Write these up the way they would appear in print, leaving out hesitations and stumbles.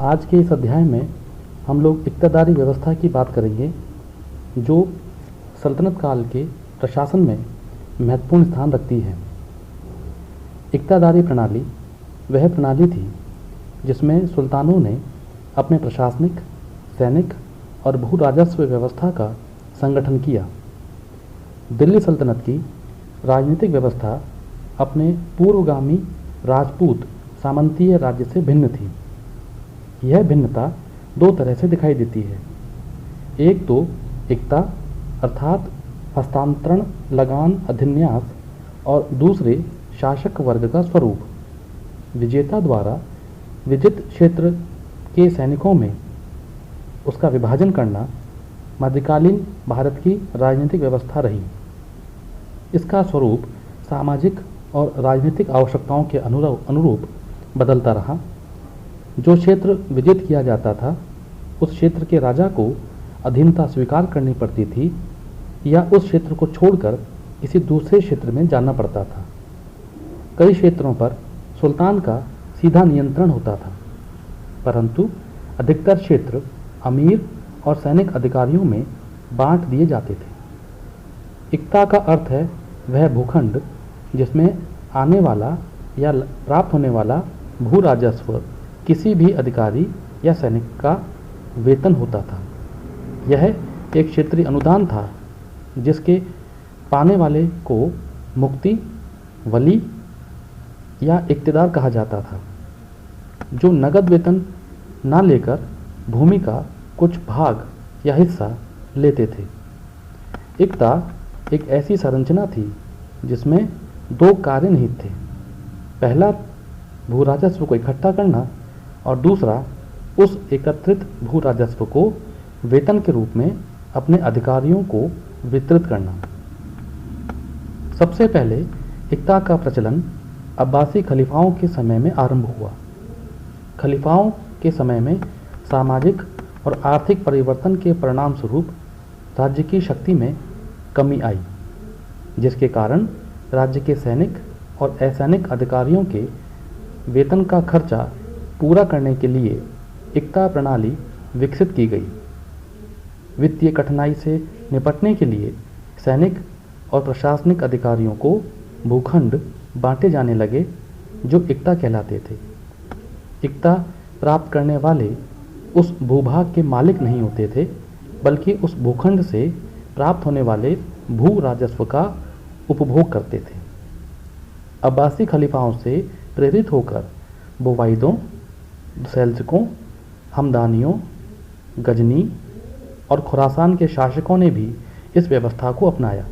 आज के इस अध्याय में हम लोग इक्तादारी व्यवस्था की बात करेंगे, जो सल्तनत काल के प्रशासन में महत्वपूर्ण स्थान रखती है। इक्तादारी प्रणाली वह प्रणाली थी जिसमें सुल्तानों ने अपने प्रशासनिक, सैनिक और भू राजस्व व्यवस्था का संगठन किया। दिल्ली सल्तनत की राजनीतिक व्यवस्था अपने पूर्वगामी राजपूत सामंतीय राज्य से भिन्न थी। यह भिन्नता दो तरह से दिखाई देती है। एक तो इक्ता अर्थात हस्तांतरण लगान अधिन्यास, और दूसरे शासक वर्ग का स्वरूप। विजेता द्वारा विजित क्षेत्र के सैनिकों में उसका विभाजन करना मध्यकालीन भारत की राजनीतिक व्यवस्था रही। इसका स्वरूप सामाजिक और राजनीतिक आवश्यकताओं के अनुरूप बदलता रहा। जो क्षेत्र विजित किया जाता था, उस क्षेत्र के राजा को अधीनता स्वीकार करनी पड़ती थी या उस क्षेत्र को छोड़कर किसी दूसरे क्षेत्र में जाना पड़ता था। कई क्षेत्रों पर सुल्तान का सीधा नियंत्रण होता था, परंतु अधिकतर क्षेत्र अमीर और सैनिक अधिकारियों में बांट दिए जाते थे। इक्ता का अर्थ है वह भूखंड जिसमें आने वाला या प्राप्त होने वाला भू राजस्व किसी भी अधिकारी या सैनिक का वेतन होता था। यह एक क्षेत्रीय अनुदान था जिसके पाने वाले को मुक्ति, वली या इक्तेदार कहा जाता था, जो नगद वेतन ना लेकर भूमि का कुछ भाग या हिस्सा लेते थे। इक्ता एक ऐसी संरचना थी जिसमें दो कार्य निहित थे। पहला भू राजस्व को इकट्ठा करना और दूसरा उस एकत्रित भू राजस्व को वेतन के रूप में अपने अधिकारियों को वितरित करना। सबसे पहले इक्ता का प्रचलन अब्बासी खलीफाओं के समय में आरंभ हुआ। खलीफाओं के समय में सामाजिक और आर्थिक परिवर्तन के परिणाम स्वरूप राज्य की शक्ति में कमी आई, जिसके कारण राज्य के सैनिक और असैनिक अधिकारियों के वेतन का खर्चा पूरा करने के लिए इक्ता प्रणाली विकसित की गई। वित्तीय कठिनाई से निपटने के लिए सैनिक और प्रशासनिक अधिकारियों को भूखंड बांटे जाने लगे, जो इक्ता कहलाते थे। इक्ता प्राप्त करने वाले उस भूभाग के मालिक नहीं होते थे, बल्कि उस भूखंड से प्राप्त होने वाले भू राजस्व का उपभोग करते थे। अब्बासी खलीफाओं से प्रेरित होकर बुवाइदों, सेल्जकों, हमदानियों, गजनी और खुरासान के शासकों ने भी इस व्यवस्था को अपनाया।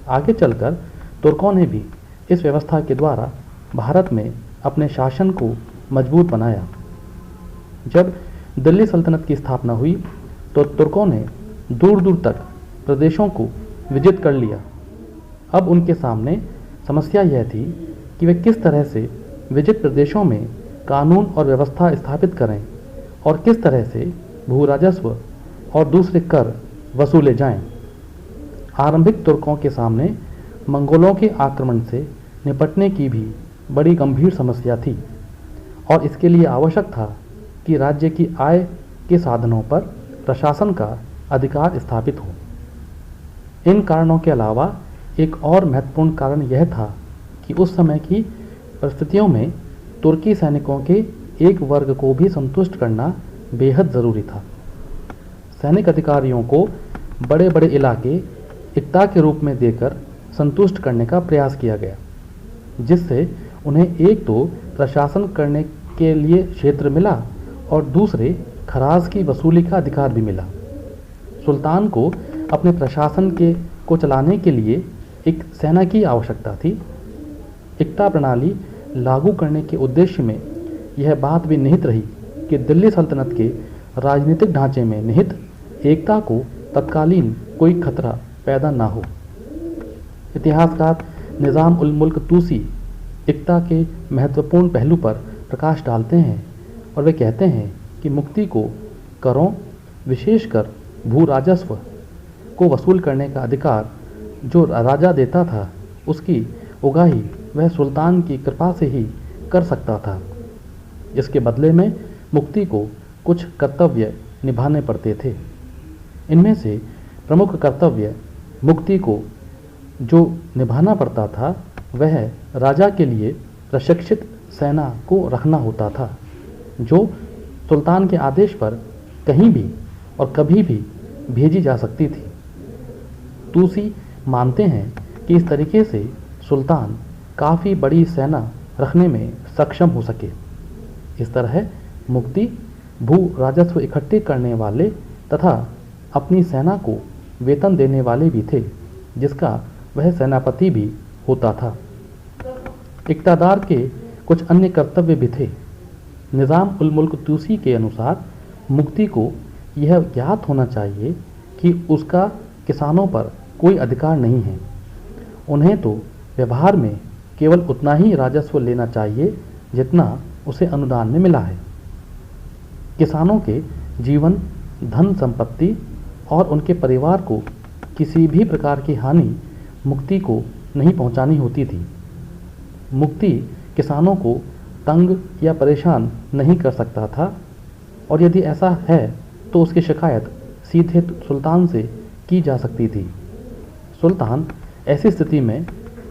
आगे चलकर तुर्कों ने भी इस व्यवस्था के द्वारा भारत में अपने शासन को मजबूत बनाया। जब दिल्ली सल्तनत की स्थापना हुई तो तुर्कों ने दूर दूर तक प्रदेशों को विजित कर लिया। अब उनके सामने समस्या यह थी कि वे किस तरह से विजित प्रदेशों में कानून और व्यवस्था स्थापित करें और किस तरह से भू राजस्व और दूसरे कर वसूले जाएं। आरंभिक तुर्कों के सामने मंगोलों के आक्रमण से निपटने की भी बड़ी गंभीर समस्या थी और इसके लिए आवश्यक था कि राज्य की आय के साधनों पर प्रशासन का अधिकार स्थापित हो। इन कारणों के अलावा एक और महत्वपूर्ण कारण यह था कि उस समय की परिस्थितियों में तुर्की सैनिकों के एक वर्ग को भी संतुष्ट करना बेहद ज़रूरी था। सैनिक अधिकारियों को बड़े बड़े इलाके इक्ता के रूप में देकर संतुष्ट करने का प्रयास किया गया, जिससे उन्हें एक तो प्रशासन करने के लिए क्षेत्र मिला और दूसरे खराज की वसूली का अधिकार भी मिला। सुल्तान को अपने प्रशासन को चलाने के लिए एक सेना की आवश्यकता थी। इक्ता प्रणाली लागू करने के उद्देश्य में यह बात भी निहित रही कि दिल्ली सल्तनत के राजनीतिक ढांचे में निहित एकता को तत्कालीन कोई खतरा पैदा ना हो। इतिहासकार निज़ाम उल मुल्क तूसी इक्ता के महत्वपूर्ण पहलू पर प्रकाश डालते हैं और वे कहते हैं कि मुक्ति को करों, विशेषकर भू राजस्व को वसूल करने का अधिकार जो राजा देता था, उसकी उगाही वह सुल्तान की कृपा से ही कर सकता था। इसके बदले में मुक्ति को कुछ कर्तव्य निभाने पड़ते थे। इनमें से प्रमुख कर्तव्य मुक्ति को जो निभाना पड़ता था वह राजा के लिए प्रशिक्षित सेना को रखना होता था, जो सुल्तान के आदेश पर कहीं भी और कभी भी भेजी जा सकती थी। तूसी मानते हैं कि इस तरीके से सुल्तान काफ़ी बड़ी सेना रखने में सक्षम हो सके। इस तरह मुक्ति भू राजस्व इकट्ठे करने वाले तथा अपनी सेना को वेतन देने वाले भी थे, जिसका वह सेनापति भी होता था। इक़्तिदार के कुछ अन्य कर्तव्य भी थे। निज़ाम उल मुल्क तूसी के अनुसार मुक्ति को यह ज्ञात होना चाहिए कि उसका किसानों पर कोई अधिकार नहीं है। उन्हें तो व्यवहार में केवल उतना ही राजस्व लेना चाहिए जितना उसे अनुदान में मिला है। किसानों के जीवन, धन संपत्ति और उनके परिवार को किसी भी प्रकार की हानि मुक्ति को नहीं पहुंचानी होती थी। मुक्ति किसानों को तंग या परेशान नहीं कर सकता था, और यदि ऐसा है तो उसकी शिकायत सीधे सुल्तान से की जा सकती थी। सुल्तान ऐसी स्थिति में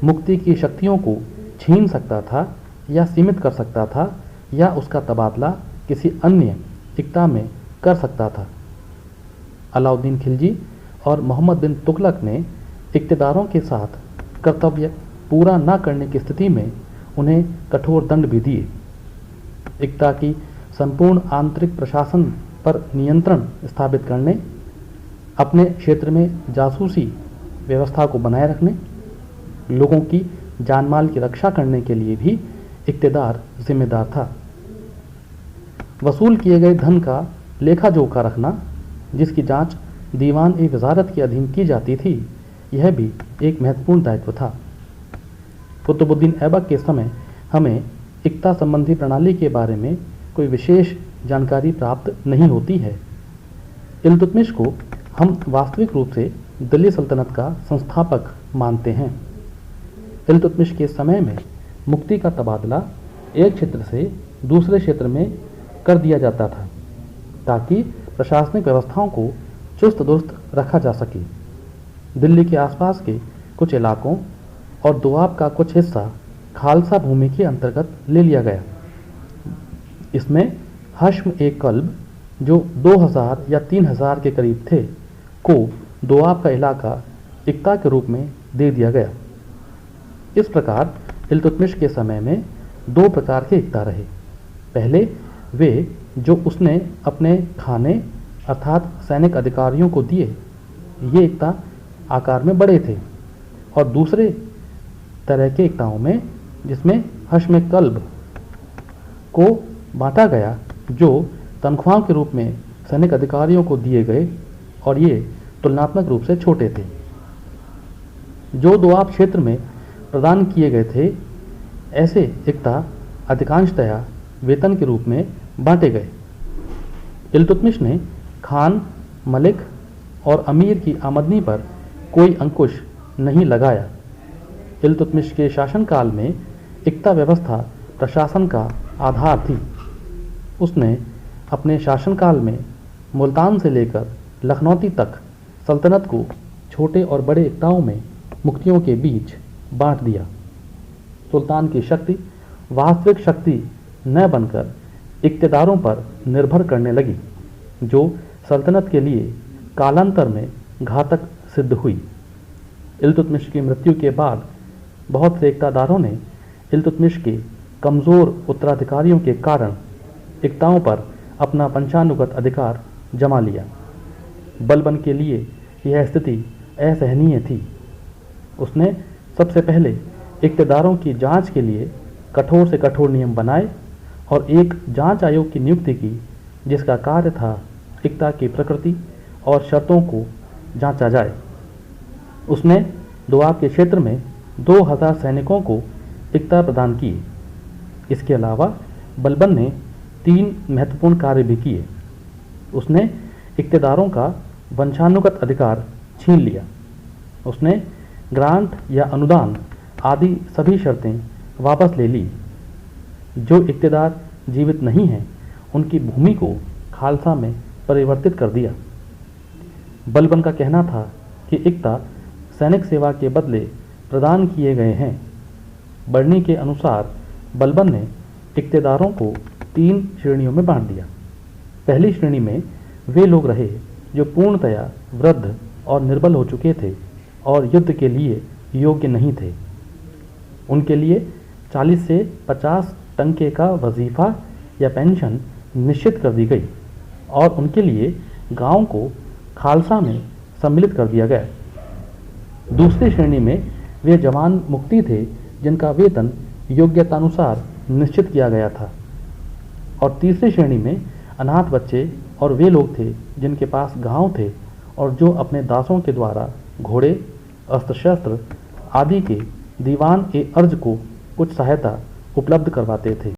मुक्ति की शक्तियों को छीन सकता था या सीमित कर सकता था, या उसका तबादला किसी अन्य इक़्ता में कर सकता था। अलाउद्दीन खिलजी और मोहम्मद बिन तुगलक ने इक़्तिदारों के साथ कर्तव्य पूरा न करने की स्थिति में उन्हें कठोर दंड भी दिए। इक़्ता की संपूर्ण आंतरिक प्रशासन पर नियंत्रण स्थापित करने, अपने क्षेत्र में जासूसी व्यवस्था को बनाए रखने, लोगों की जानमाल की रक्षा करने के लिए भी इक़्तिदार जिम्मेदार था। वसूल किए गए धन का लेखा जोखा रखना, जिसकी जांच दीवान ए वजारत के अधीन की जाती थी, यह भी एक महत्वपूर्ण दायित्व था। कुतुबुद्दीन ऐबक के समय हमें इक़्ता संबंधी प्रणाली के बारे में कोई विशेष जानकारी प्राप्त नहीं होती है। इल्तुतमिश को हम वास्तविक रूप से दिल्ली सल्तनत का संस्थापक मानते हैं। इल्तुतमिश के समय में मुक्ति का तबादला एक क्षेत्र से दूसरे क्षेत्र में कर दिया जाता था, ताकि प्रशासनिक व्यवस्थाओं को चुस्त दुरुस्त रखा जा सके। दिल्ली के आसपास के कुछ इलाकों और दोआब का कुछ हिस्सा खालसा भूमि के अंतर्गत ले लिया गया। इसमें हश्म ए कल्ब, जो 2000 या 3000 के करीब थे, को दोआब का इलाका इक़्ता के रूप में दे दिया गया। इस प्रकार इल्तुतमिश के समय में दो प्रकार के इक़्ता रहे। पहले वे जो उसने अपने खाने अर्थात सैनिक अधिकारियों को दिए, ये इक़्ता आकार में बड़े थे, और दूसरे तरह के इक़्ताओं में, जिसमें हश्म कल्ब को बांटा गया, जो तनख्वाह के रूप में सैनिक अधिकारियों को दिए गए, और ये तुलनात्मक रूप से छोटे थे। जो दोआब क्षेत्र में प्रदान किए गए थे, ऐसे इक़्ता अधिकांशतया वेतन के रूप में बांटे गए। इल्तुतमिश ने खान, मलिक और अमीर की आमदनी पर कोई अंकुश नहीं लगाया। इल्तुतमिश के शासनकाल में इक़्ता व्यवस्था प्रशासन का आधार थी। उसने अपने शासनकाल में मुल्तान से लेकर लखनौती तक सल्तनत को छोटे और बड़े इक़्ताओं में मुक्तियों के बीच बांट दिया। सुल्तान की शक्ति वास्तविक शक्ति न बनकर इक़्तिदारों पर निर्भर करने लगी, जो सल्तनत के लिए कालांतर में घातक सिद्ध हुई। इल्तुतमिश की मृत्यु के बाद बहुत से इक़्तिदारों ने इल्तुतमिश के कमज़ोर उत्तराधिकारियों के कारण इक़्ताओं पर अपना पंचानुगत अधिकार जमा लिया। बलबन के लिए यह स्थिति असहनीय थी। उसने सबसे पहले इक़्तिदारों की जांच के लिए कठोर से कठोर नियम बनाए और एक जांच आयोग की नियुक्ति की, जिसका कार्य था इक़्ता की प्रकृति और शर्तों को जांचा जाए। उसने दोआब के क्षेत्र में 2000 सैनिकों को इक़्ता प्रदान किए। इसके अलावा बलबन ने 3 महत्वपूर्ण कार्य भी किए। उसने इक़्तिदारों का वंशानुगत अधिकार छीन लिया। उसने ग्रांट या अनुदान आदि सभी शर्तें वापस ले ली। जो इक़्तिदार जीवित नहीं हैं, उनकी भूमि को खालसा में परिवर्तित कर दिया। बलबन का कहना था कि इक्ता सैनिक सेवा के बदले प्रदान किए गए हैं। बरनी के अनुसार बलबन ने इक्तेदारों को 3 श्रेणियों में बांट दिया। पहली श्रेणी में वे लोग रहे जो पूर्णतया वृद्ध और निर्बल हो चुके थे और युद्ध के लिए योग्य नहीं थे। उनके लिए 40 से 50 टंके का वजीफा या पेंशन निश्चित कर दी गई और उनके लिए गांव को खालसा में सम्मिलित कर दिया गया। दूसरी श्रेणी में वे जवान मुक्ति थे जिनका वेतन योग्यतानुसार निश्चित किया गया था। और तीसरी श्रेणी में अनाथ बच्चे और वे लोग थे जिनके पास गांव थे और जो अपने दासों के द्वारा घोड़े, अस्त्र शस्त्र आदि के दीवान ए अर्ज को कुछ सहायता उपलब्ध करवाते थे।